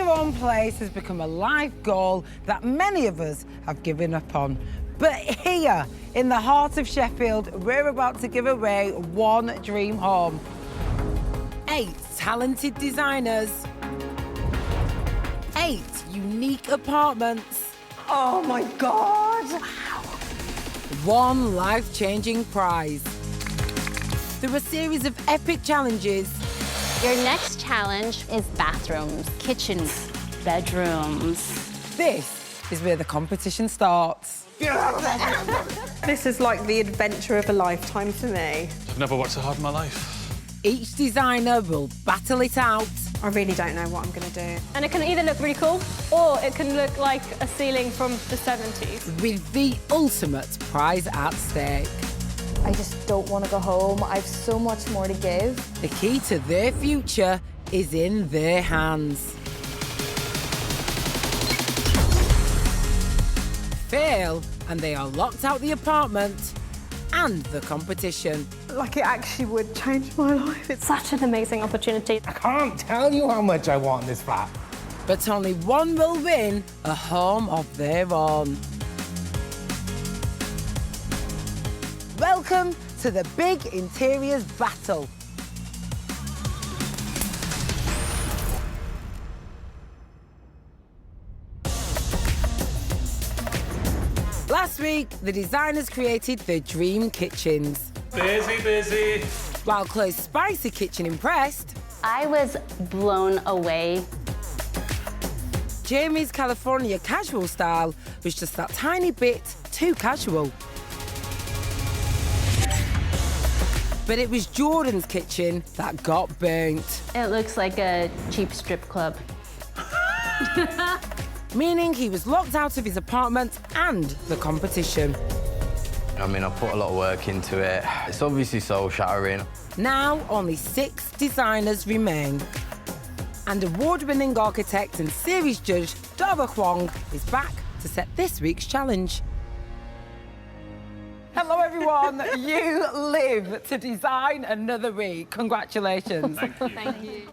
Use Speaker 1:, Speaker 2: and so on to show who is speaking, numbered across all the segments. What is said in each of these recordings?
Speaker 1: own place has become a life goal that many of us have given up on. But here, in the heart of Sheffield, we're about to give away one dream home. 8 talented designers. 8 unique apartments.
Speaker 2: Oh my God!
Speaker 1: One life-changing prize. Through a series of epic challenges.
Speaker 3: Your next challenge is bathrooms, kitchens, bedrooms.
Speaker 1: This is where the competition starts.
Speaker 2: This is like the adventure of a lifetime for me.
Speaker 4: I've never worked so hard in my life.
Speaker 1: Each designer will battle it out.
Speaker 2: I really don't know what I'm going to do.
Speaker 5: And it can either look really cool or it can look like a ceiling from the 70s.
Speaker 1: With the ultimate prize at stake.
Speaker 6: I just don't want to go home. I have so much more to give.
Speaker 1: The key to their future is in their hands. Fail, and they are locked out the apartment and the competition.
Speaker 2: Like it actually would change my life.
Speaker 5: It's such an amazing opportunity.
Speaker 7: I can't tell you how much I want this flat.
Speaker 1: But only one will win a home of their own. Welcome to the Big Interiors Battle. Last week, the designers created their dream kitchens.
Speaker 4: Busy.
Speaker 1: While Chloe's spicy kitchen impressed,
Speaker 3: I was blown away.
Speaker 1: Jamie's California casual style was just that tiny bit too casual. But it was Jordan's kitchen that got burnt.
Speaker 3: It looks like a cheap strip club.
Speaker 1: Meaning he was locked out of his apartment and the competition.
Speaker 8: I mean, I put a lot of work into it. It's obviously soul-shattering.
Speaker 1: Now, only 6 designers remain. And award-winning architect and series judge Dara Huang is back to set this week's challenge. Hello, everyone. You live to design another week. Congratulations.
Speaker 4: Thank you.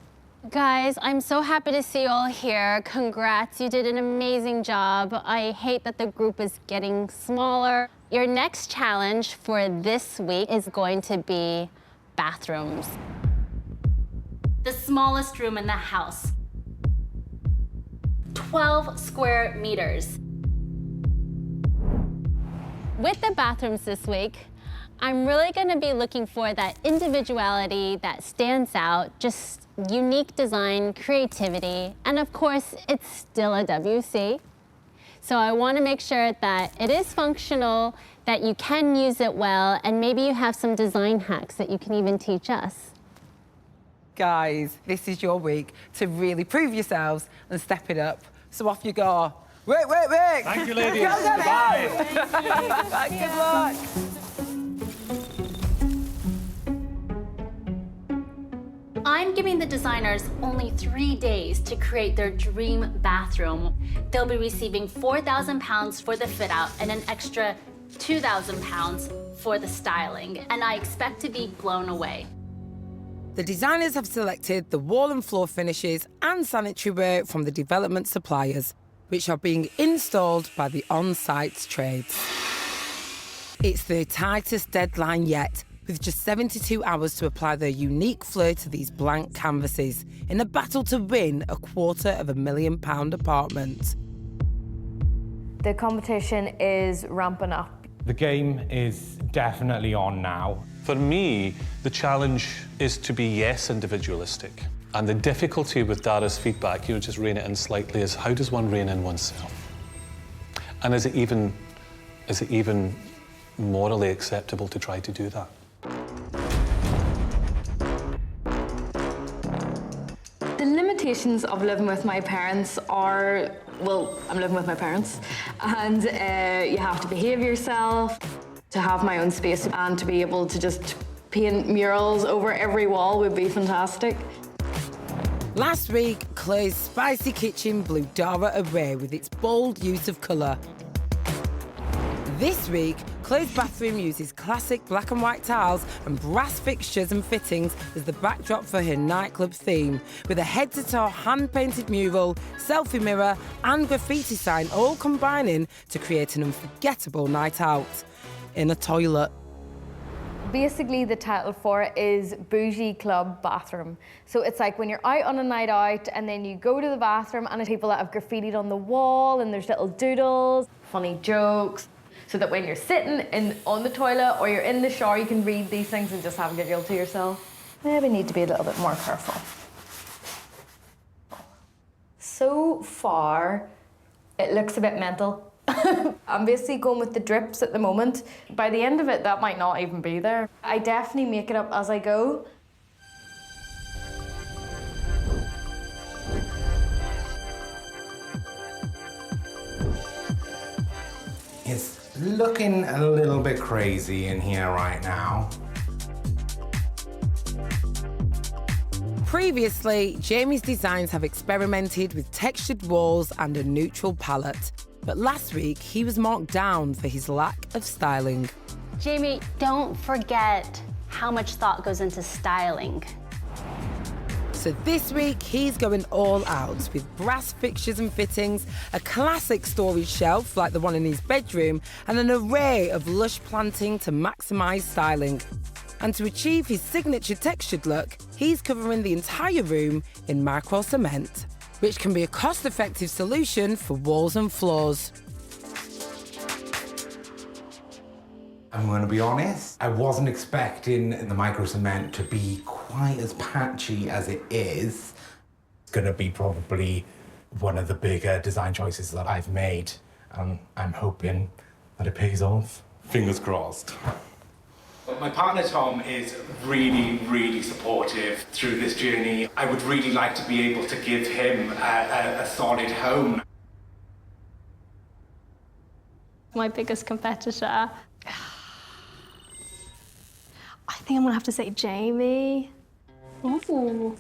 Speaker 3: Guys, I'm so happy to see you all here. Congrats, you did an amazing job. I hate that the group is getting smaller. Your next challenge for this week is going to be bathrooms. The smallest room in the house. 12 square meters. With the bathrooms this week, I'm really going to be looking for that individuality that stands out, just unique design, creativity, and of course, it's still a WC. So I want to make sure that it is functional, that you can use it well, and maybe you have some design hacks that you can even teach us.
Speaker 1: Guys, this is your week to really prove yourselves and step it up. So off you go. Work.
Speaker 4: Thank you, ladies.
Speaker 1: Go, go, go.
Speaker 4: Bye.
Speaker 1: Good luck.
Speaker 3: I'm giving the designers only 3 days to create their dream bathroom. They'll be receiving £4,000 for the fit out and an extra £2,000 for the styling, and I expect to be blown away.
Speaker 1: The designers have selected the wall and floor finishes and sanitary ware from the development suppliers, which are being installed by the on-site trades. It's their tightest deadline yet, with just 72 hours to apply their unique flair to these blank canvases in a battle to win a £250,000 apartment.
Speaker 6: The competition is ramping up.
Speaker 7: The game is definitely on now.
Speaker 4: For me, the challenge is to be, yes, individualistic. And the difficulty with Dara's feedback, just rein it in slightly, is how does one rein in oneself? And is it even morally acceptable to try to do that?
Speaker 9: The limitations of living with my parents are, well, I'm living with my parents, and you have to behave yourself, to have my own space, and to be able to just paint murals over every wall would be fantastic.
Speaker 1: Last week, Chloe's spicy kitchen blew Dara away with its bold use of colour. This week, Chloe's bathroom uses classic black and white tiles and brass fixtures and fittings as the backdrop for her nightclub theme, with a head-to-toe hand-painted mural, selfie mirror and graffiti sign all combining to create an unforgettable night out in a toilet.
Speaker 6: Basically, the title for it is Bougie Club bathroom. So it's like when you're out on a night out and then you go to the bathroom and there's people that have graffitied on the wall and there's little doodles, funny jokes, so that when you're sitting on the toilet or you're in the shower, you can read these things and just have a giggle to yourself. Maybe need to be a little bit more careful. So far, it looks a bit mental. I'm basically going with the drips at the moment. By the end of it, that might not even be there. I definitely make it up as I go.
Speaker 7: It's looking a little bit crazy in here right now.
Speaker 1: Previously, Jamie's designs have experimented with textured walls and a neutral palette. But last week, he was marked down for his lack of styling.
Speaker 3: Jamie, don't forget how much thought goes into styling.
Speaker 1: So this week, he's going all out with brass fixtures and fittings, a classic storage shelf like the one in his bedroom, and an array of lush planting to maximise styling. And to achieve his signature textured look, he's covering the entire room in Microcement, which can be a cost-effective solution for walls and floors.
Speaker 7: I'm going to be honest, I wasn't expecting the Microcement to be quite as patchy as it is. It's going to be probably one of the bigger design choices that I've made. I'm hoping that it pays off. Fingers crossed. My partner Tom is really, really supportive through this journey. I would really like to be able to give him a solid home.
Speaker 5: My biggest competitor, I think I'm gonna have to say Jamie. Ooh.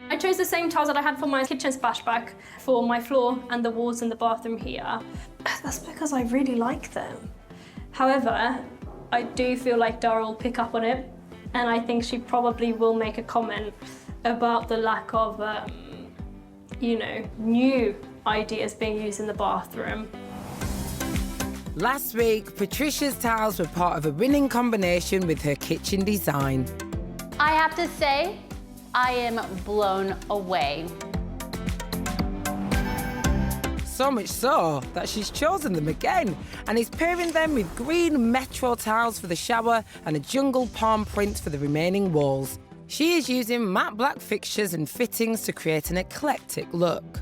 Speaker 5: I chose the same tiles that I had for my kitchen splashback for my floor and the walls in the bathroom here. That's because I really like them. However, I do feel like Dara will pick up on it, and I think she probably will make a comment about the lack of, new ideas being used in the bathroom.
Speaker 1: Last week, Patricia's tiles were part of a winning combination with her kitchen design.
Speaker 3: I have to say, I am blown away.
Speaker 1: So much so that she's chosen them again and is pairing them with green metro tiles for the shower and a jungle palm print for the remaining walls. She is using matte black fixtures and fittings to create an eclectic look.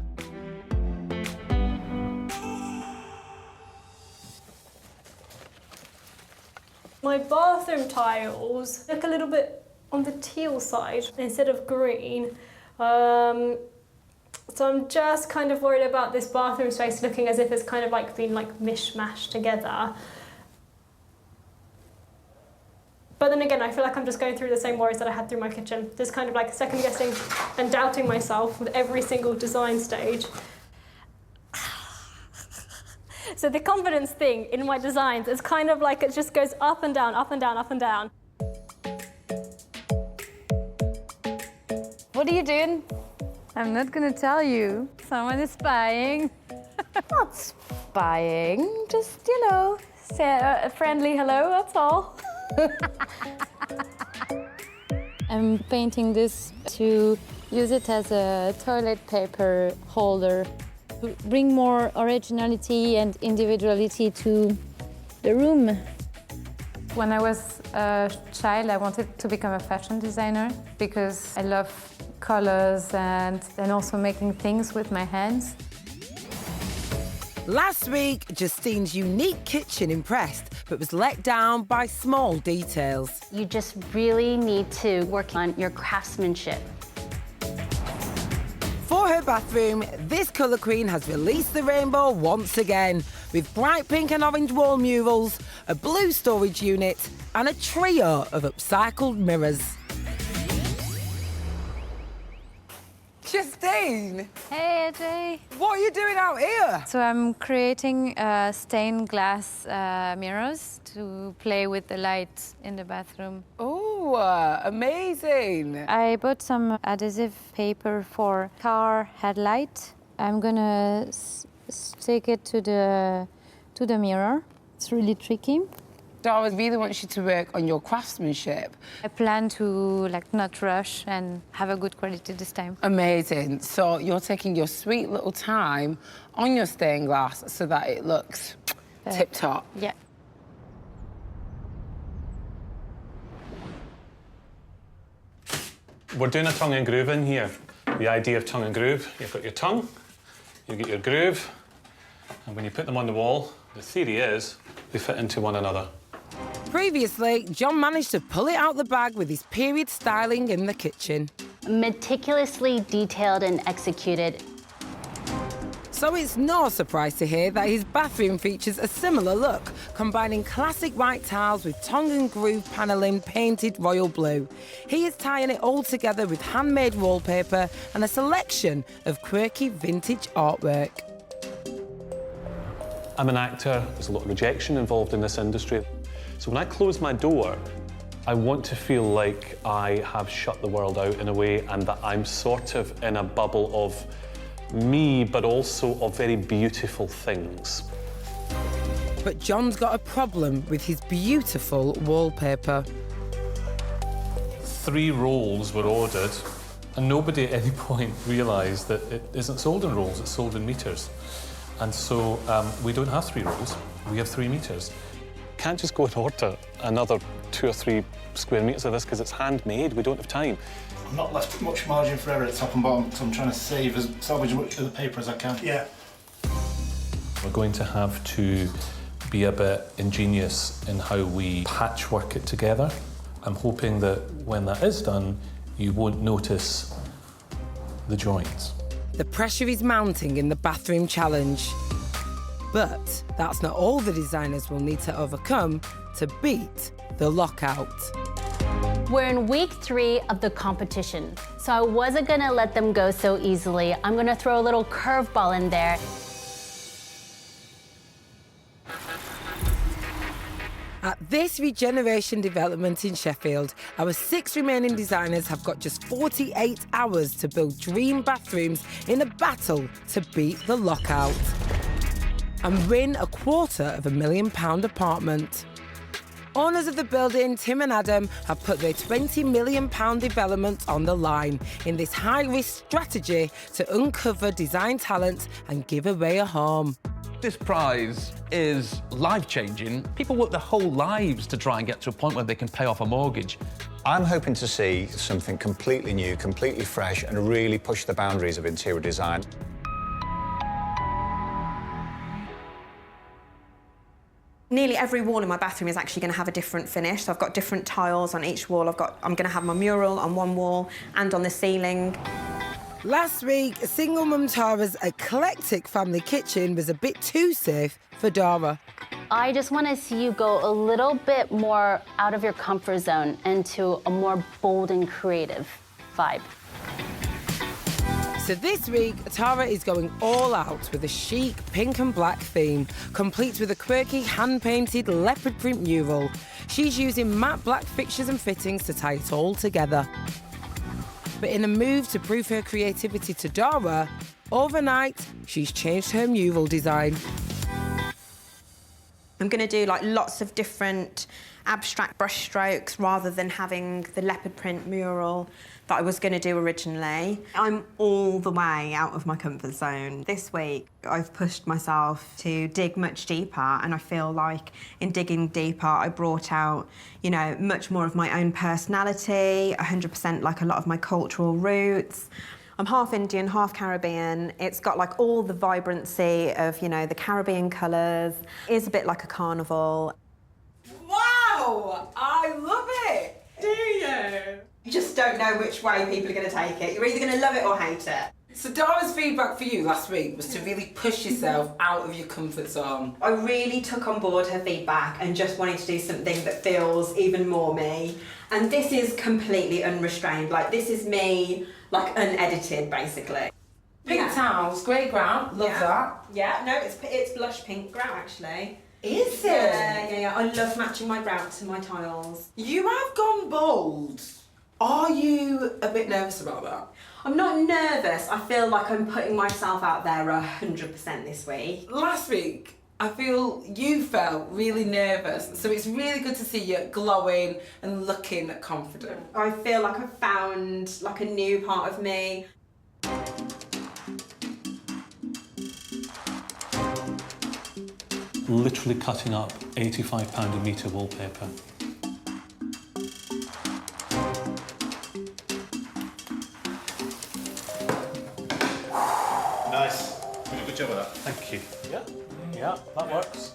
Speaker 5: My bathroom tiles look a little bit on the teal side instead of green. So I'm just kind of worried about this bathroom space looking as if it's kind of like been like mishmashed together. But then again, I feel like I'm just going through the same worries that I had through my kitchen. Just kind of like second guessing and doubting myself with every single design stage. So the confidence thing in my designs is kind of like it just goes up and down, up and down, up and down.
Speaker 6: What are you doing?
Speaker 10: I'm not gonna tell you. Someone is spying.
Speaker 6: Not spying, just, say a friendly hello, that's all.
Speaker 10: I'm painting this to use it as a toilet paper holder. Bring more originality and individuality to the room. When I was a child, I wanted to become a fashion designer because I love colors and also making things with my hands.
Speaker 1: Last week, Justine's unique kitchen impressed, but was let down by small details.
Speaker 3: You just really need to work on your craftsmanship.
Speaker 1: For her bathroom, this colour queen has released the rainbow once again, with bright pink and orange wall murals, a blue storage unit, and a trio of upcycled mirrors. Justine!
Speaker 10: Hey, AJ.
Speaker 1: What are you doing out here?
Speaker 10: So I'm creating stained glass mirrors to play with the light in the bathroom.
Speaker 1: Oh, amazing!
Speaker 10: I bought some adhesive paper for car headlight. I'm gonna stick it to the mirror. It's really tricky.
Speaker 1: Dara really wants you to work on your craftsmanship.
Speaker 10: I plan to not rush and have a good quality this time.
Speaker 1: Amazing. So you're taking your sweet little time on your stained glass so that it looks tip-top.
Speaker 10: Yeah.
Speaker 4: We're doing a tongue and groove in here. The idea of tongue and groove, you've got your tongue, you get your groove, and when you put them on the wall, the theory is they fit into one another.
Speaker 1: Previously, John managed to pull it out the bag with his period styling in the kitchen.
Speaker 3: Meticulously detailed and executed.
Speaker 1: So it's no surprise to hear that his bathroom features a similar look, combining classic white tiles with tongue and groove panelling painted royal blue. He is tying it all together with handmade wallpaper and a selection of quirky vintage artwork.
Speaker 4: I'm an actor, there's a lot of rejection involved in this industry. So when I close my door, I want to feel like I have shut the world out in a way and that I'm sort of in a bubble of me, but also of very beautiful things.
Speaker 1: But John's got a problem with his beautiful wallpaper.
Speaker 4: 3 rolls were ordered, and nobody at any point realised that it isn't sold in rolls, it's sold in metres. And so we don't have 3 rolls, we have 3 metres. Can't just go and order another 2 or 3 square metres of this because it's handmade, we don't have time.
Speaker 11: I've not left much margin for error at top and bottom, so I'm trying to salvage as much of the paper as I can. Yeah.
Speaker 4: We're going to have to be a bit ingenious in how we patchwork it together. I'm hoping that when that is done, you won't notice the joints.
Speaker 1: The pressure is mounting in the bathroom challenge. But that's not all the designers will need to overcome to beat the lockout.
Speaker 3: We're in week 3 of the competition, so I wasn't gonna let them go so easily. I'm gonna throw a little curveball in there.
Speaker 1: At this regeneration development in Sheffield, our 6 remaining designers have got just 48 hours to build dream bathrooms in a battle to beat the lockout and win a £250,000 apartment. Owners of the building, Tim and Adam, have put their £20 million development on the line in this high-risk strategy to uncover design talent and give away a home.
Speaker 12: This prize is life-changing. People work their whole lives to try and get to a point where they can pay off a mortgage.
Speaker 13: I'm hoping to see something completely new, completely fresh, and really push the boundaries of interior design.
Speaker 2: Nearly every wall in my bathroom is actually going to have a different finish. So I've got different tiles on each wall. I'm going to have my mural on one wall and on the ceiling.
Speaker 1: Last week, single mum Tara's eclectic family kitchen was a bit too safe for Dara.
Speaker 3: I just want to see you go a little bit more out of your comfort zone into a more bold and creative vibe.
Speaker 1: So this week, Tara is going all out with a chic pink and black theme, complete with a quirky hand-painted leopard print mural. She's using matte black fixtures and fittings to tie it all together. But in a move to prove her creativity to Dara, overnight, she's changed her mural design.
Speaker 2: I'm going to do lots of different abstract brush strokes rather than having the leopard print mural that I was going to do originally. I'm all the way out of my comfort zone. This week, I've pushed myself to dig much deeper, and I feel like in digging deeper, I brought out, much more of my own personality, 100% like a lot of my cultural roots. I'm half Indian, half Caribbean. It's got all the vibrancy of, the Caribbean colours. It's a bit like a carnival.
Speaker 1: Wow! I love it! Do you?
Speaker 2: You just don't know which way people are going to take it. You're either going to love it or hate it.
Speaker 1: So Dara's feedback for you last week was to really push yourself out of your comfort zone.
Speaker 2: I really took on board her feedback and just wanted to do something that feels even more me. And this is completely unrestrained. This is me like unedited, basically.
Speaker 1: Pink towels, grey ground, love that.
Speaker 2: Yeah, no, it's blush pink grout actually.
Speaker 1: Is it?
Speaker 2: Yeah. I love matching my grout to my tiles.
Speaker 1: You have gone bold. Are you a bit nervous about that?
Speaker 2: I'm not nervous. I feel like I'm putting myself out there 100% this week.
Speaker 1: Last week, I feel you felt really nervous, so it's really good to see you glowing and looking confident.
Speaker 2: I feel like I've found like a new part of me.
Speaker 4: Literally cutting up £85 a metre wallpaper.
Speaker 11: Nice. Really good job of that.
Speaker 4: Thank you. Yeah, that works.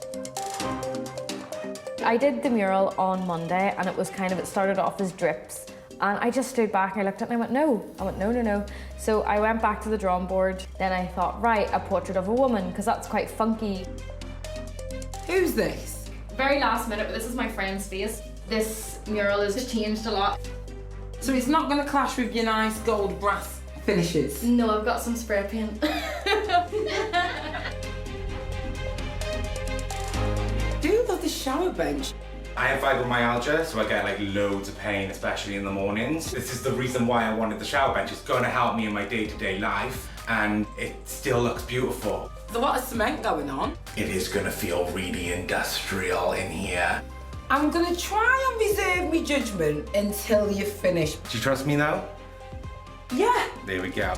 Speaker 6: I did the mural on Monday and it started off as drips. And I just stood back and I looked at it and I went, no. So I went back to the drawing board. Then I thought, right, a portrait of a woman, because that's quite funky.
Speaker 1: Who's this?
Speaker 6: Very last minute, but this is my friend's face. This mural has changed a lot.
Speaker 1: So it's not going to clash with your nice gold brass finishes?
Speaker 6: No, I've got some spray paint.
Speaker 1: Do love the shower bench.
Speaker 7: I have fibromyalgia, so I get like loads of pain, especially in the mornings. This is the reason why I wanted the shower bench. It's going to help me in my day-to-day life, and it still looks beautiful.
Speaker 1: There's a lot of cement going on.
Speaker 7: It is going to feel really industrial in here.
Speaker 1: I'm going to try and reserve my judgment until you've finished.
Speaker 7: Do you trust me now?
Speaker 1: Yeah.
Speaker 7: There we go.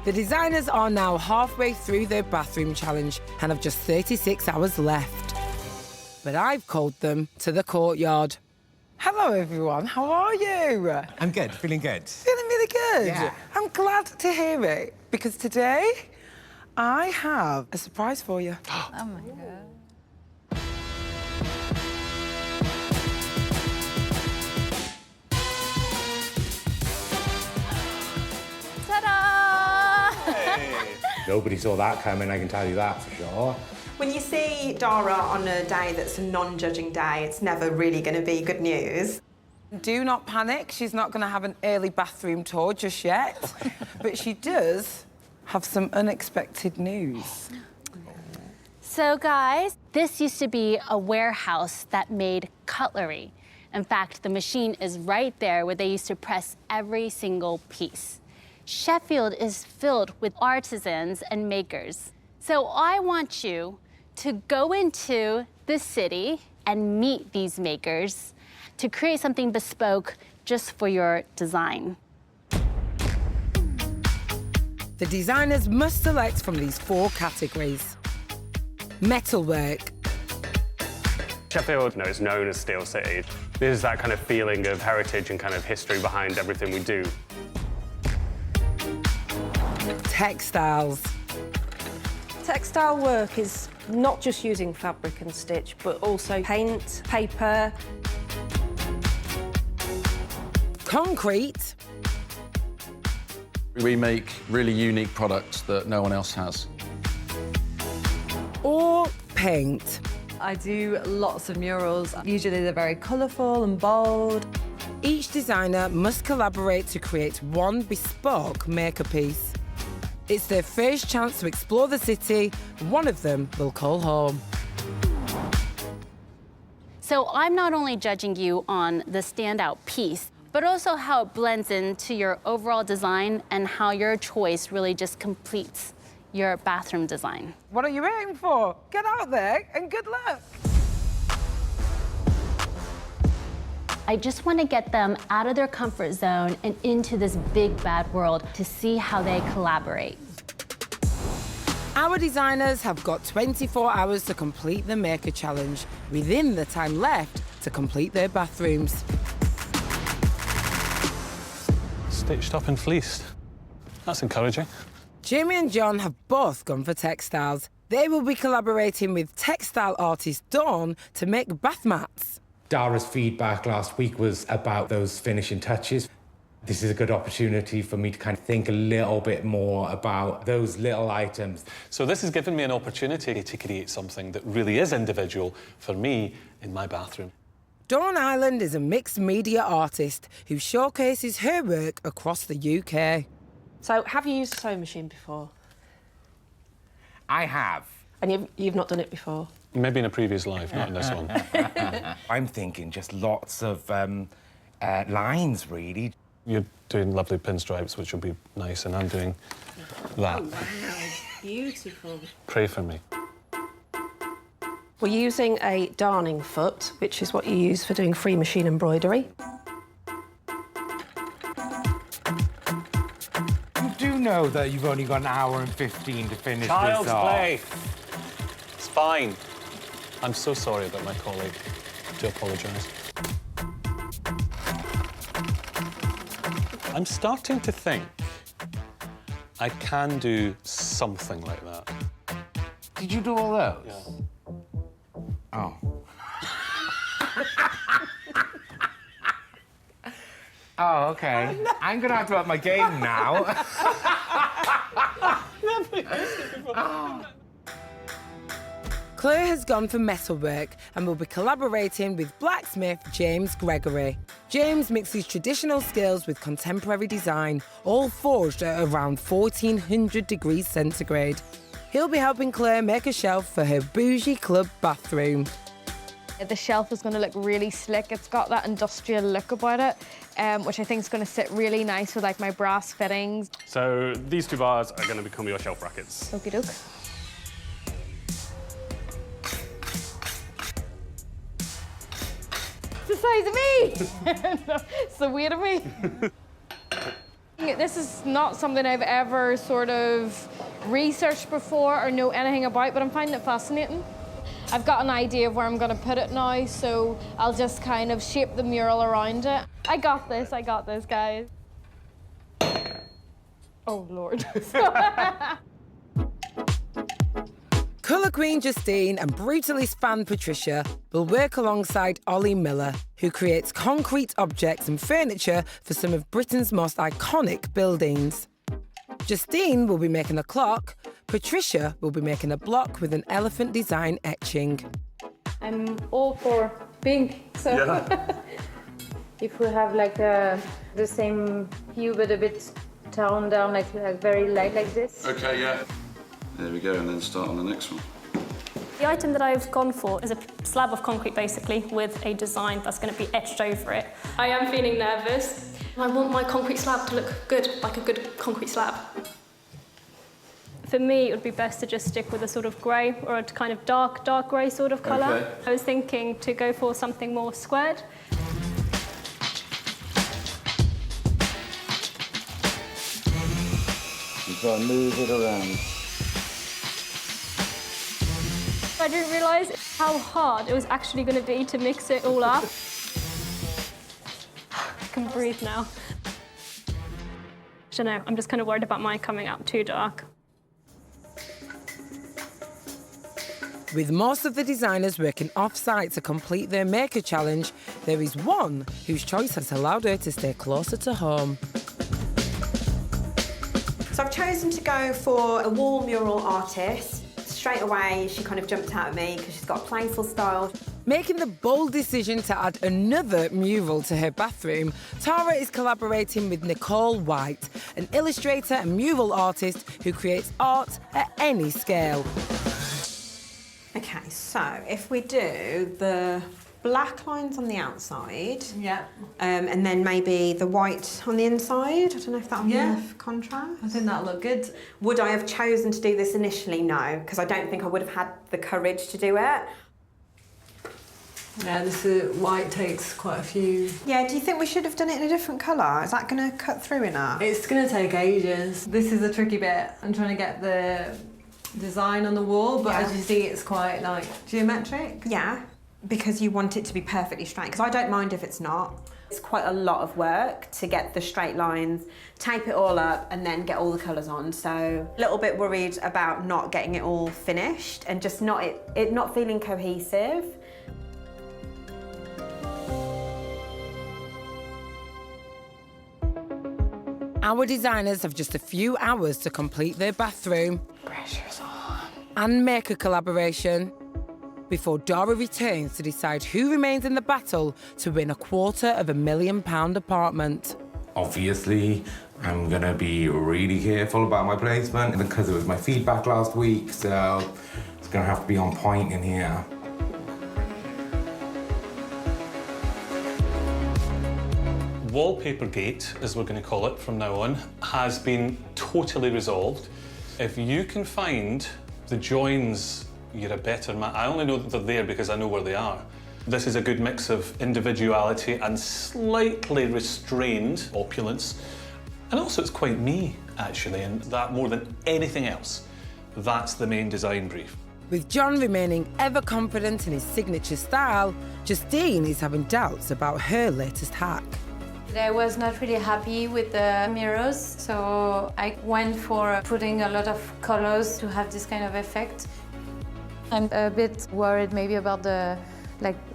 Speaker 1: The designers are now halfway through their bathroom challenge and have just 36 hours left. But I've called them to the courtyard. Hello, everyone. How are you?
Speaker 7: I'm good, feeling good.
Speaker 1: Feeling really good?
Speaker 7: Yeah.
Speaker 1: I'm glad to hear it, because today I have a surprise for you.
Speaker 10: Oh my God.
Speaker 7: Nobody saw that coming, I can tell you that for sure.
Speaker 2: When you see Dara on a day that's a non-judging day, it's never really going to be good news.
Speaker 1: Do not panic. She's not going to have an early bathroom tour just yet. But she does have some unexpected news.
Speaker 3: So guys, this used to be a warehouse that made cutlery. In fact, the machine is right there where they used to press every single piece. Sheffield is filled with artisans and makers. So I want you to go into the city and meet these makers to create something bespoke just for your design.
Speaker 1: The designers must select from these 4 categories. Metalwork.
Speaker 14: Sheffield is known as Steel City. There's that kind of feeling of heritage and kind of history behind everything we do.
Speaker 1: Textiles.
Speaker 15: Textile work is not just using fabric and stitch, but also paint, paper.
Speaker 1: Concrete.
Speaker 12: We make really unique products that no one else has.
Speaker 1: Or paint.
Speaker 16: I do lots of murals. Usually they're very colourful and bold.
Speaker 1: Each designer must collaborate to create one bespoke maker piece. It's their first chance to explore the city. One of them will call home.
Speaker 3: So I'm not only judging you on the standout piece, but also how it blends into your overall design and how your choice really just completes your bathroom design.
Speaker 1: What are you waiting for? Get out there and good luck.
Speaker 3: I just want to get them out of their comfort zone and into this big bad world to see how they collaborate.
Speaker 1: Our designers have got 24 hours to complete the Maker Challenge, within the time left to complete their bathrooms.
Speaker 4: Stitched up and fleeced. That's encouraging.
Speaker 1: Jamie and John have both gone for textiles. They will be collaborating with textile artist Dawn to make bath mats.
Speaker 7: Dara's feedback last week was about those finishing touches. This is a good opportunity for me to kind of think a little bit more about those little items.
Speaker 4: So this has given me an opportunity to create something that really is individual for me in my bathroom.
Speaker 1: Dawn Island is a mixed media artist who showcases her work across the UK.
Speaker 15: So, have you used a sewing machine before?
Speaker 7: I have.
Speaker 15: And you've not done it before?
Speaker 4: Maybe in a previous life, not in this one.
Speaker 7: I'm thinking just lots of lines, really.
Speaker 4: You're doing lovely pinstripes, which will be nice, and I'm doing that.
Speaker 15: Oh, wow. Beautiful.
Speaker 4: Pray for me.
Speaker 15: We're using a darning foot, which is what you use for doing free machine embroidery.
Speaker 7: You do know that you've only got an hour and 15 to finish
Speaker 4: Child's
Speaker 7: this off.
Speaker 4: play. It's fine. I'm so sorry about my colleague. I do apologise. I'm starting to think I can do something like that.
Speaker 7: Did you do all those?
Speaker 4: Yeah.
Speaker 7: Oh. Oh, OK. I'm going to have to up my game now.
Speaker 1: Claire has gone for metalwork and will be collaborating with blacksmith James Gregory. James mixes traditional skills with contemporary design, all forged at around 1400 degrees centigrade. He'll be helping Claire make a shelf for her Bougie Club bathroom.
Speaker 6: The shelf is going to look really slick. It's got that industrial look about it, which I think is going to sit really nice with like my brass fittings.
Speaker 14: So these two bars are going to become your shelf brackets.
Speaker 6: Okie doke. It's the size of me! No, it's the weight of me. This is not something I've ever sort of researched before or know anything about, but I'm finding it fascinating. I've got an idea of where I'm going to put it now, so I'll just kind of shape the mural around it. I got this, guys. Oh, Lord.
Speaker 1: Colour Queen Justine and Brutalist fan Patricia will work alongside Ollie Miller, who creates concrete objects and furniture for some of Britain's most iconic buildings. Justine will be making a clock, Patricia will be making a block with an elephant design etching.
Speaker 10: I'm all for pink, so if we have like the same hue but a bit toned down, like very light like this.
Speaker 17: Okay, yeah. There we go, and then start on the next one.
Speaker 5: The item that I've gone for is a slab of concrete, basically, with a design that's going to be etched over it. I am feeling nervous. I want my concrete slab to look good, like a good concrete slab. For me, it would be best to just stick with a sort of grey or a kind of dark grey sort of colour.
Speaker 17: Okay.
Speaker 5: I was thinking to go for something more squared.
Speaker 17: You've got to move it around.
Speaker 5: I didn't realise how hard it was actually going to be to mix it all up. I can breathe now. I don't know, I'm just kind of worried about mine coming out too dark.
Speaker 1: With most of the designers working off-site to complete their maker challenge, there is one whose choice has allowed her to stay closer to home.
Speaker 2: So I've chosen to go for a wall mural artist. Straight away, she kind of jumped out at me because she's got a playful style.
Speaker 1: Making the bold decision to add another mural to her bathroom, Tara is collaborating with Nicole White, an illustrator and mural artist who creates art at any scale.
Speaker 2: Okay, so if we do the black lines on the outside, and then maybe the white on the inside. I don't know if that'll be enough contrast.
Speaker 16: I think that'll look good.
Speaker 2: Would I have chosen to do this initially? No, because I don't think I would have had the courage to do it.
Speaker 16: Yeah, this white takes quite a few.
Speaker 2: Yeah, do you think we should have done it in a different colour? Is that going to cut through enough?
Speaker 16: It's going to take ages. This is the tricky bit. I'm trying to get the design on the wall, but as you see, it's quite like geometric.
Speaker 2: Yeah, because you want it to be perfectly straight, because I don't mind if it's not. It's quite a lot of work to get the straight lines, tape it all up, and then get all the colours on. So a little bit worried about not getting it all finished and just not it not feeling cohesive.
Speaker 1: Our designers have just a few hours to complete their bathroom.
Speaker 6: Pressure's on.
Speaker 1: And make a collaboration. before Dora returns to decide who remains in the battle to win a £250,000 apartment.
Speaker 7: Obviously, I'm gonna be really careful about my placement because it was my feedback last week, so it's gonna have to be on point in here.
Speaker 4: Wallpaper Gate, as we're going to call it from now on, has been totally resolved. If you can find the joins, you're a better man. I only know that they're there because I know where they are. This is a good mix of individuality and slightly restrained opulence. And also it's quite me, actually, and that more than anything else, that's the main design brief.
Speaker 1: With John remaining ever confident in his signature style, Justine is having doubts about her latest hack.
Speaker 10: I was not really happy with the mirrors, so I went for putting a lot of colors to have this kind of effect. I'm a bit worried maybe about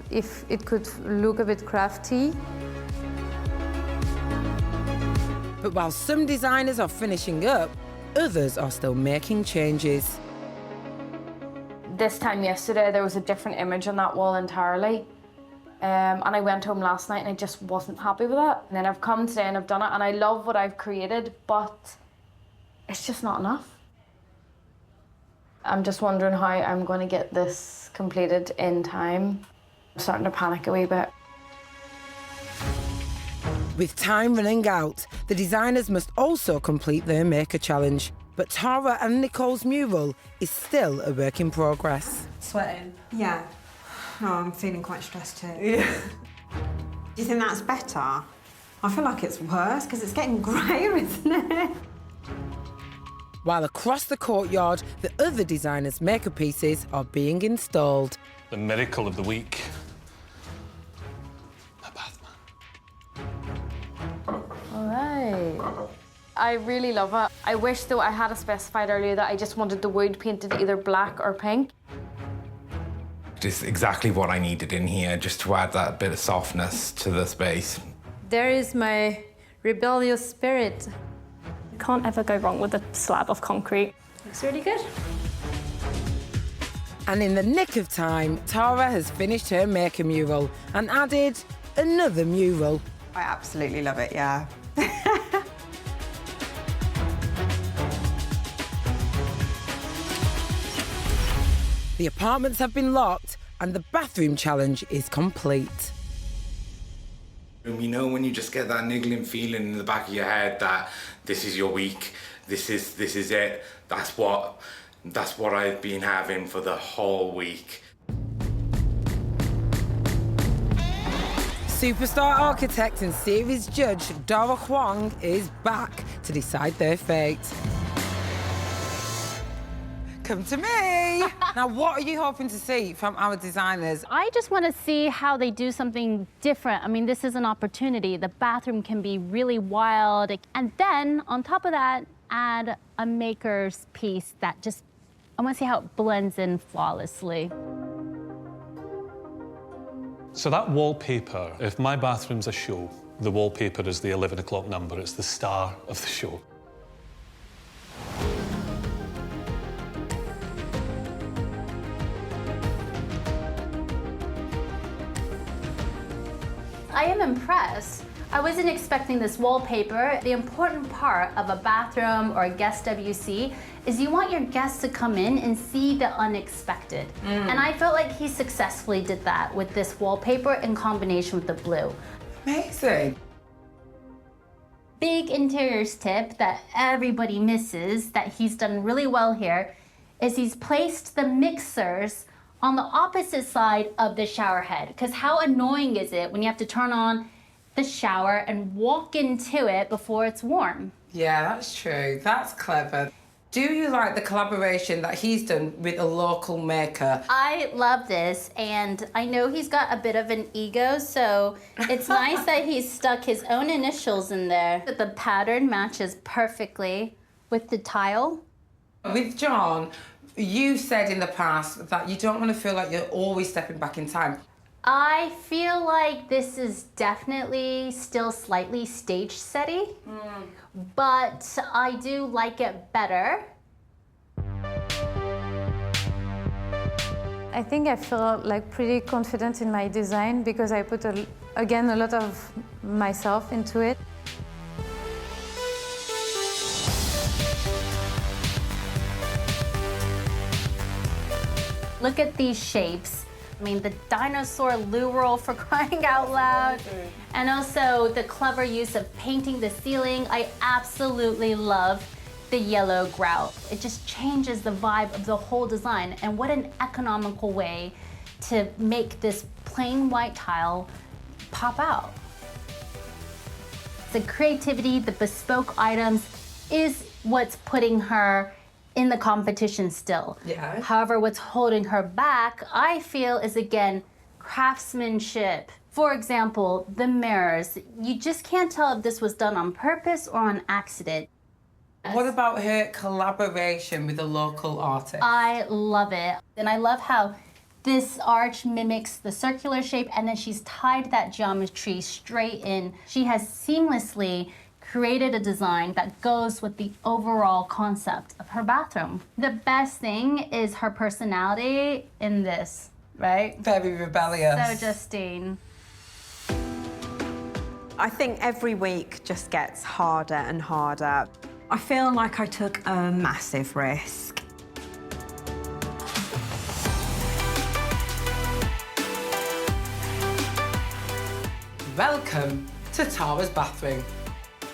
Speaker 10: if it could look a bit crafty.
Speaker 1: But while some designers are finishing up, others are still making changes.
Speaker 6: This time yesterday, there was a different image on that wall entirely. And I went home last night and I just wasn't happy with that. And then I've come today and I've done it and I love what I've created, but it's just not enough. I'm just wondering how I'm going to get this completed in time. I'm starting to panic a wee bit.
Speaker 1: With time running out, the designers must also complete their maker challenge. But Tara and Nicole's mural is still a work in progress.
Speaker 16: Sweating?
Speaker 2: Yeah. No, I'm feeling quite stressed too.
Speaker 16: Yeah.
Speaker 2: Do you think that's better? I feel like it's worse because it's getting greyer, isn't it?
Speaker 1: While across the courtyard, the other designers' maker pieces are being installed.
Speaker 4: The miracle of the week.
Speaker 6: All right. I really love it. I wish, though, I had specified earlier that I just wanted the wood painted either black or pink.
Speaker 7: Just exactly what I needed in here, just to add that bit of softness to the space.
Speaker 10: There is my rebellious spirit.
Speaker 5: You can't ever go wrong with a slab of concrete. Looks really good.
Speaker 1: And in the nick of time, Tara has finished her maker mural and added another mural.
Speaker 2: I absolutely love it, yeah.
Speaker 1: The apartments have been locked and the bathroom challenge is complete.
Speaker 7: You know when you just get that niggling feeling in the back of your head that this is your week, this is it, that's what I've been having for the whole week.
Speaker 1: Superstar architect and series judge Dora Huang is back to decide their fate. Come to me. Now, what are you hoping to see from our designers?
Speaker 3: I just want to see how they do something different. I mean, this is an opportunity. The bathroom can be really wild. And then, on top of that, add a maker's piece that just, I want to see how it blends in flawlessly.
Speaker 4: So that wallpaper, if my bathroom's a show, the wallpaper is the 11 o'clock number. It's the star of the show.
Speaker 3: I am impressed. I wasn't expecting this wallpaper. The important part of a bathroom or a guest WC is you want your guests to come in and see the unexpected. And I felt like he successfully did that with this wallpaper in combination with the blue.
Speaker 1: Amazing.
Speaker 3: Big interiors tip that everybody misses that he's done really well here is he's placed the mixers on the opposite side of the shower head. Because how annoying is it when you have to turn on the shower and walk into it before it's warm?
Speaker 1: Yeah, that's true. That's clever. Do you like the collaboration that he's done with a local maker?
Speaker 3: I love this, and I know he's got a bit of an ego, so it's nice that he's stuck his own initials in there. The pattern matches perfectly with the tile.
Speaker 1: With John, you said in the past that you don't want to feel like you're always stepping back in time.
Speaker 3: I feel like this is definitely still slightly stage-setty, but I do like it better.
Speaker 10: I think I feel like pretty confident in my design because I put, again, a lot of myself into it.
Speaker 3: Look at these shapes. I mean, the dinosaur loo roll for crying out loud. And also the clever use of painting the ceiling. I absolutely love the yellow grout. It just changes the vibe of the whole design. And what an economical way to make this plain white tile pop out. The creativity, the bespoke items is what's putting her in the competition still.
Speaker 1: Yeah.
Speaker 3: However, what's holding her back, I feel, is again, craftsmanship. For example, the mirrors. You just can't tell if this was done on purpose or on accident.
Speaker 1: What about her collaboration with a local artist?
Speaker 3: I love it. And I love how this arch mimics the circular shape, and then she's tied that geometry straight in. She has seamlessly created a design that goes with the overall concept of her bathroom. The best thing is her personality in this, right?
Speaker 1: Very rebellious.
Speaker 3: So Justine.
Speaker 2: I think every week just gets harder and harder. I feel like I took a massive risk.
Speaker 1: Welcome to Tara's bathroom.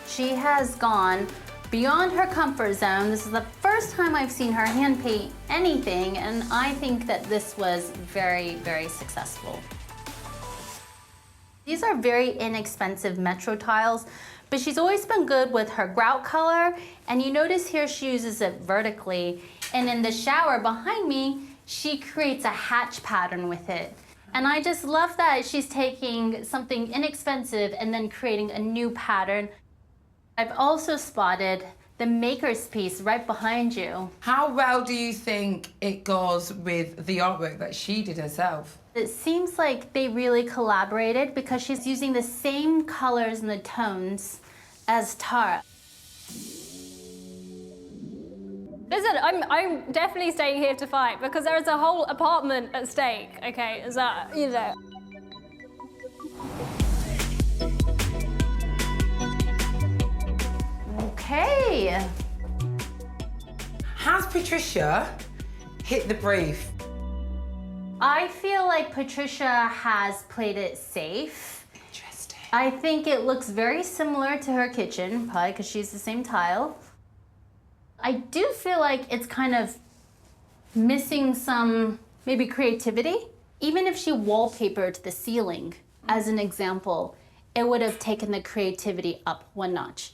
Speaker 3: She has gone beyond her comfort zone. This is the first time I've seen her hand paint anything, and I think that this was very, very successful. These are very inexpensive Metro tiles, but she's always been good with her grout color, and you notice here she uses it vertically, and in the shower behind me, she creates a hatch pattern with it. And I just love that she's taking something inexpensive and then creating a new pattern. I've also spotted the maker's piece right behind you.
Speaker 1: How well do you think it goes with the artwork that she did herself?
Speaker 3: It seems like they really collaborated because she's using the same colors and the tones as Tara.
Speaker 5: Listen, I'm definitely staying here to fight because there is a whole apartment at stake, okay? Is that, you know?
Speaker 3: Okay.
Speaker 1: Has Patricia hit the brief?
Speaker 3: I feel like Patricia has played it safe.
Speaker 1: Interesting.
Speaker 3: I think it looks very similar to her kitchen, probably because she's the same tile. I do feel like it's kind of missing some, maybe creativity. Even if she wallpapered the ceiling, as an example, it would have taken the creativity up one notch.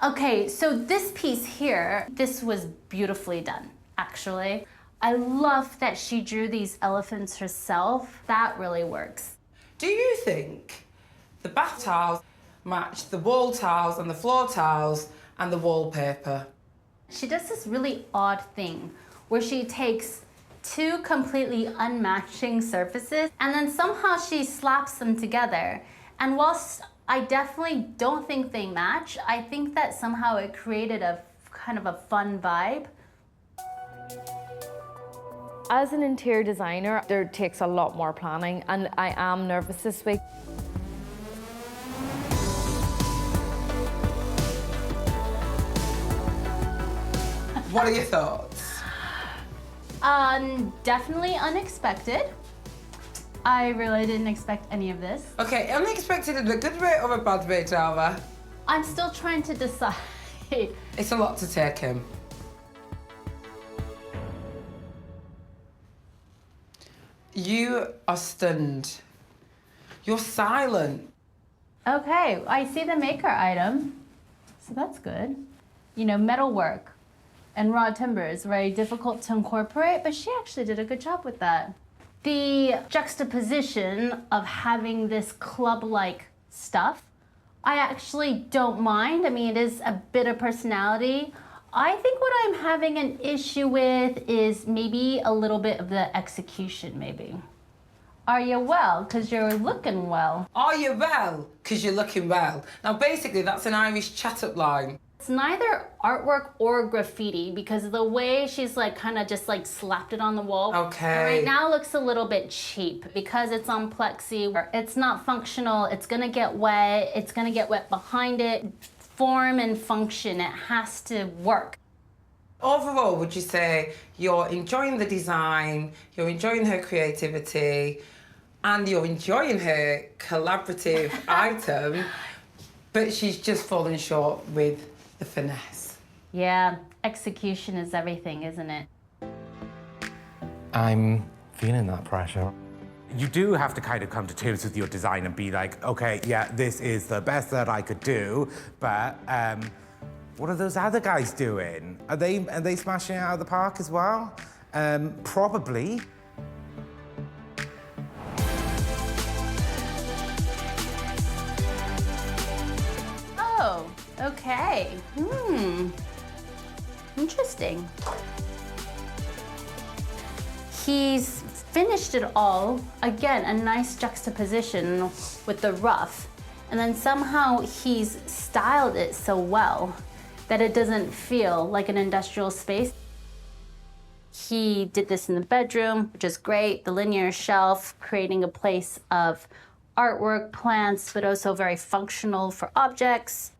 Speaker 3: Okay, so this piece here, this was beautifully done, actually. I love that she drew these elephants herself. That really works.
Speaker 1: Do you think the bath tiles match the wall tiles and the floor tiles and the wallpaper?
Speaker 3: She does this really odd thing where she takes two completely unmatching surfaces and then somehow she slaps them together. And whilst I definitely don't think they match, I think that somehow it created a kind of a fun vibe.
Speaker 6: As an interior designer, there takes a lot more planning, and I am nervous this week.
Speaker 1: What are your thoughts?
Speaker 3: Definitely unexpected. I really didn't expect any of this.
Speaker 1: Okay, unexpected in a good way or a bad way, Tara?
Speaker 3: I'm still trying to decide.
Speaker 1: It's a lot to take in. You are stunned. You're silent.
Speaker 3: Okay, I see the maker item, so that's good. You know, metalwork and raw timber is very difficult to incorporate, but she actually did a good job with that. The juxtaposition of having this club-like stuff, I actually don't mind. I mean, it is a bit of personality. I think what I'm having an issue with is maybe a little bit of the execution, maybe. Are you well? Because you're looking well.
Speaker 1: Are you well? Because you're looking well. Now, basically, that's an Irish chat-up line.
Speaker 3: It's neither artwork or graffiti because the way she's like kind of just like slapped it on the wall.
Speaker 1: Okay.
Speaker 3: And right now looks a little bit cheap because it's on plexi. It's not functional. It's gonna get wet. It's gonna get wet behind it. Form and function, it has to work.
Speaker 1: Overall, would you say you're enjoying the design, you're enjoying her creativity, and you're enjoying her collaborative item, but she's just fallen short with the finesse?
Speaker 3: Yeah, execution is everything, isn't it?
Speaker 7: I'm feeling that pressure. You do have to kind of come to terms with your design and be like, okay, yeah, this is the best that I could do, but what are those other guys doing? Are they smashing it out of the park as well? Probably.
Speaker 3: Oh, okay. Interesting. He's finished it all. Again, a nice juxtaposition with the rough. And then somehow he's styled it so well that it doesn't feel like an industrial space. He did this in the bedroom, which is great. The linear shelf, creating a place of artwork, plants, but also very functional for objects.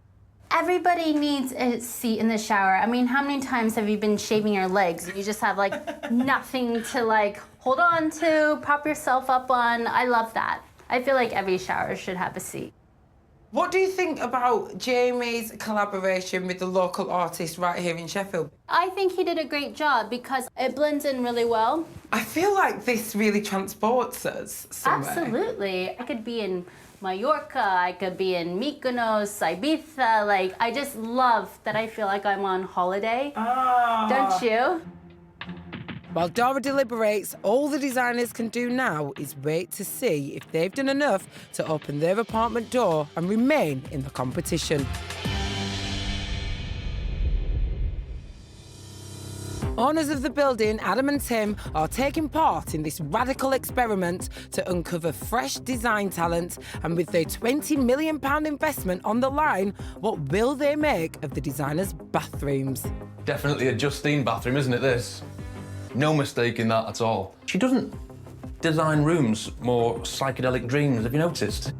Speaker 3: Everybody needs a seat in the shower. I mean, how many times have you been shaving your legs and you just have like nothing to like hold on to, prop yourself up on? I love that. I feel like every shower should have a seat.
Speaker 1: What do you think about Jamie's collaboration with the local artist right here in Sheffield?
Speaker 3: I think he did a great job because it blends in really well.
Speaker 1: I feel like this really transports us somewhere.
Speaker 3: Absolutely. I could be in Mallorca, I could be in Mykonos, Ibiza. Like, I just love that I feel like I'm on holiday. Don't you?
Speaker 1: While Dara deliberates, all the designers can do now is wait to see if they've done enough to open their apartment door and remain in the competition. Owners of the building, Adam and Tim, are taking part in this radical experiment to uncover fresh design talent, and with their £20 million investment on the line, what will they make of the designers' bathrooms?
Speaker 12: Definitely a Justine bathroom, isn't it, this? No mistake in that at all. She doesn't design rooms more psychedelic dreams, have you noticed?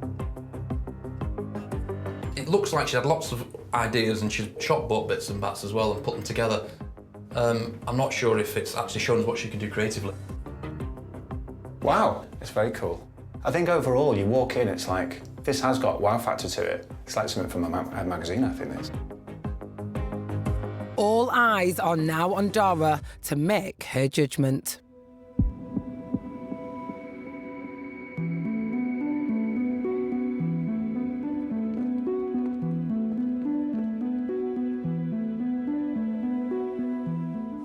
Speaker 12: It looks like she had lots of ideas and she's chopped up bits and bats as well and put them together. I'm not sure if it's actually shown us what she can do creatively.
Speaker 13: Wow, it's very cool. I think overall, you walk in, it's like, this has got wow factor to it. It's like something from a magazine, I think this.
Speaker 1: All eyes are now on Dara to make her judgment.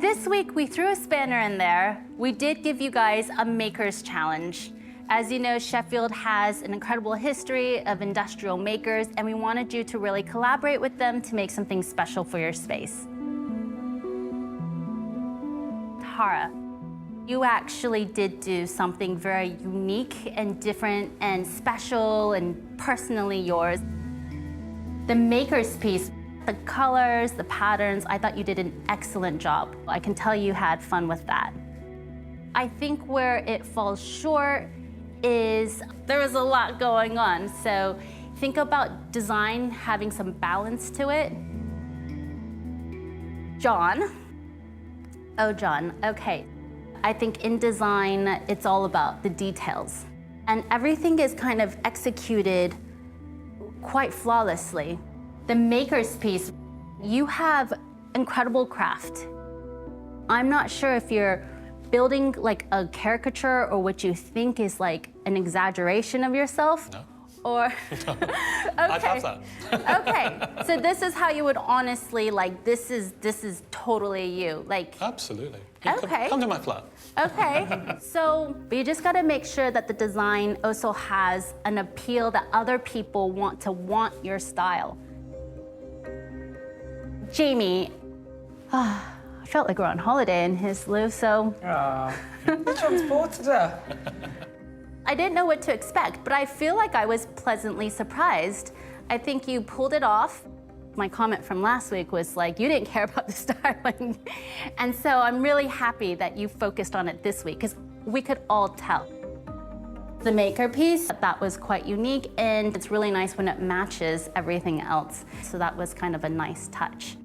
Speaker 3: This week, we threw a spanner in there. We did give you guys a makers challenge. As you know, Sheffield has an incredible history of industrial makers, and we wanted you to really collaborate with them to make something special for your space. Tara, you actually did do something very unique and different and special and personally yours. The maker's piece, the colors, the patterns, I thought you did an excellent job. I can tell you had fun with that. I think where it falls short is there was a lot going on. So think about design having some balance to it. John. Oh, John, okay. I think in design, it's all about the details. And everything is kind of executed quite flawlessly. The maker's piece, you have incredible craft. I'm not sure if you're building like a caricature or what you think is like an exaggeration of yourself.
Speaker 4: No.
Speaker 3: Or, okay.
Speaker 4: I'd have that.
Speaker 3: Okay, so this is how you would honestly, like, this is totally you, like.
Speaker 4: Absolutely.
Speaker 3: Okay.
Speaker 4: Come to my flat.
Speaker 3: Okay, so you just gotta make sure that the design also has an appeal that other people want your style. Jamie, I felt like we're on holiday in his Lou, so.
Speaker 1: You transported her.
Speaker 3: I didn't know what to expect, but I feel like I was pleasantly surprised. I think you pulled it off. My comment from last week was like, you didn't care about the styling. And so I'm really happy that you focused on it this week, because we could all tell. The maker piece, that was quite unique, and it's really nice when it matches everything else. So that was kind of a nice touch.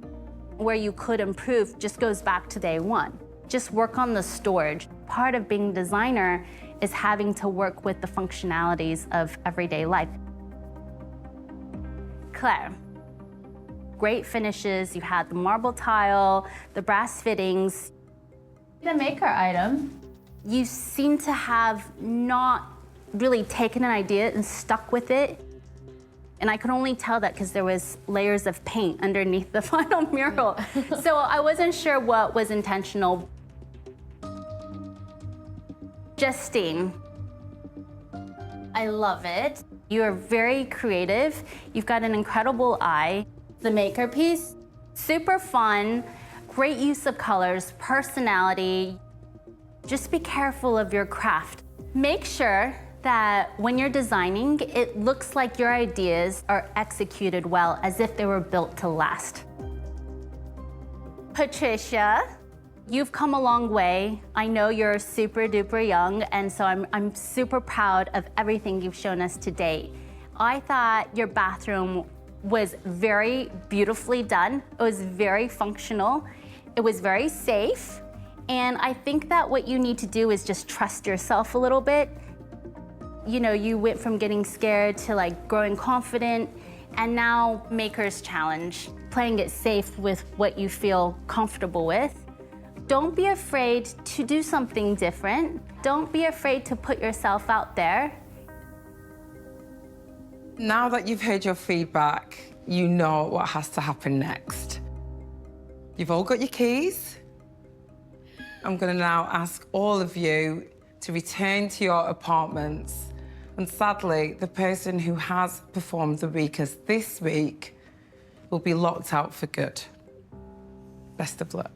Speaker 3: Where you could improve just goes back to day one. Just work on the storage. Part of being a designer is having to work with the functionalities of everyday life. Claire, great finishes. You had the marble tile, the brass fittings. The maker item, you seem to have not really taken an idea and stuck with it. And I could only tell that because there was layers of paint underneath the final mural. So I wasn't sure what was intentional. Justine, I love it. You're very creative. You've got an incredible eye. The maker piece, super fun, great use of colors, personality. Just be careful of your craft. Make sure that when you're designing, it looks like your ideas are executed well, as if they were built to last. Patricia, you've come a long way. I know you're super duper young, and so I'm super proud of everything you've shown us to date. I thought your bathroom was very beautifully done. It was very functional. It was very safe. And I think that what you need to do is just trust yourself a little bit. You know, you went from getting scared to like growing confident, and now Maker's Challenge, playing it safe with what you feel comfortable with. Don't be afraid to do something different. Don't be afraid to put yourself out there.
Speaker 1: Now that you've heard your feedback, you know what has to happen next. You've all got your keys. I'm going to now ask all of you to return to your apartments. And sadly, the person who has performed the weakest this week will be locked out for good. Best of luck.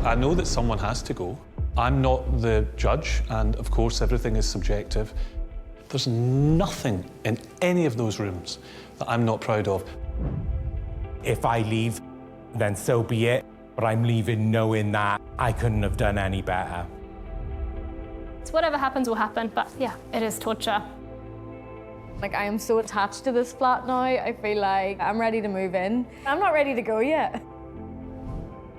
Speaker 4: I know that someone has to go. I'm not the judge, and of course everything is subjective. There's nothing in any of those rooms that I'm not proud of.
Speaker 7: If I leave, then so be it. But I'm leaving knowing that I couldn't have done any better.
Speaker 5: So whatever happens will happen, but yeah, it is torture.
Speaker 6: Like, I am so attached to this flat now. I feel like I'm ready to move in. I'm not ready to go yet.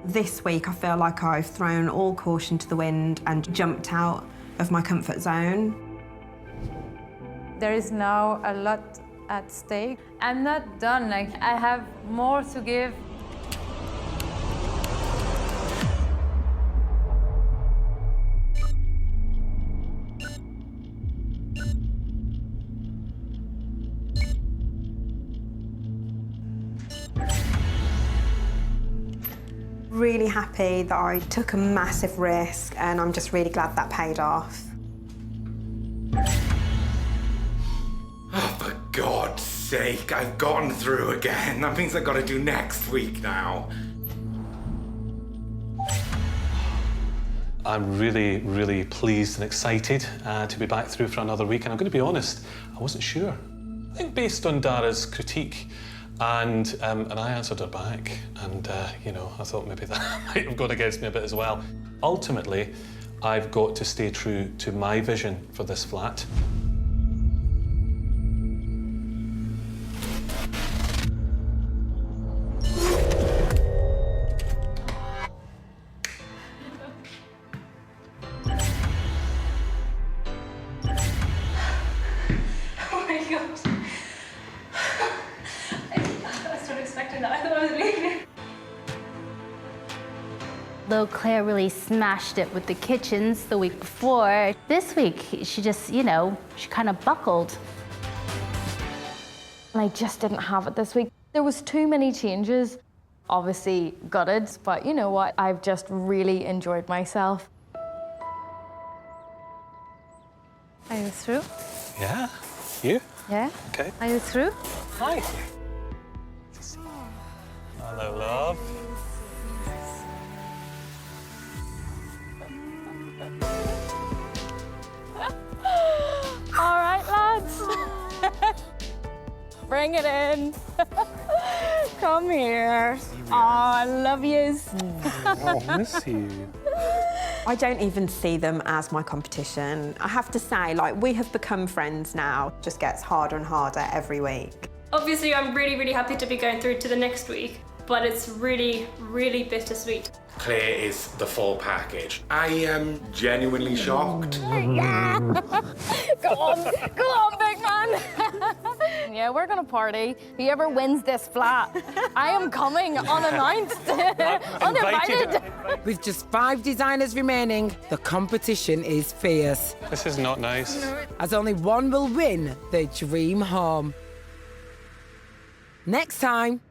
Speaker 2: This week, I feel like I've thrown all caution to the wind and jumped out of my comfort zone.
Speaker 10: There is now a lot at stake. I'm not done, like, I have more to give.
Speaker 2: Really happy that I took a massive risk, and I'm just really glad that paid off.
Speaker 7: Oh, for God's sake, I've gone through again. That means I've got to do next week now.
Speaker 4: I'm really, really pleased and excited to be back through for another week, and I'm going to be honest, I wasn't sure. I think based on Dara's critique, and I answered her back, and you know, I thought maybe that might have gone against me a bit as well. Ultimately, I've got to stay true to my vision for this flat.
Speaker 3: Though Claire really smashed it with the kitchens the week before, this week she just, you know, she kind of buckled.
Speaker 6: And I just didn't have it this week. There was too many changes. Obviously gutted, but you know what? I've just really enjoyed myself.
Speaker 10: Are you through?
Speaker 4: Yeah. You?
Speaker 10: Yeah?
Speaker 4: Okay.
Speaker 10: Are you through?
Speaker 4: Hi. Hello, love.
Speaker 10: All right, lads. Bring it in. Come here. Oh, I love yous.
Speaker 4: Oh, I miss you.
Speaker 2: I don't even see them as my competition. I have to say, like, we have become friends now. It just gets harder and harder every week.
Speaker 5: Obviously, I'm really, really happy to be going through to the next week, but it's really, really bittersweet.
Speaker 7: Claire is the full package. I am genuinely shocked.
Speaker 10: Yeah. Go on, big man. Yeah, we're gonna party. Whoever wins this flat, I am coming unannounced, uninvited.
Speaker 1: With just 5 designers remaining, the competition is fierce.
Speaker 4: This is not nice.
Speaker 1: As only one will win the dream home. Next time,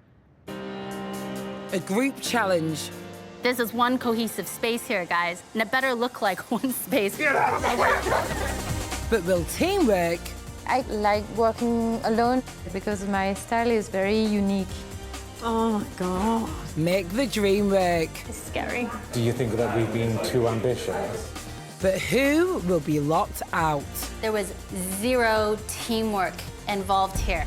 Speaker 1: a group challenge.
Speaker 3: This is one cohesive space here, guys, and it better look like one space.
Speaker 1: But will teamwork?
Speaker 10: I like working alone because my style is very unique.
Speaker 2: Oh my God.
Speaker 1: Make the dream work.
Speaker 3: It's scary.
Speaker 7: Do you think that we've been too ambitious?
Speaker 1: But who will be locked out?
Speaker 3: There was zero teamwork involved here.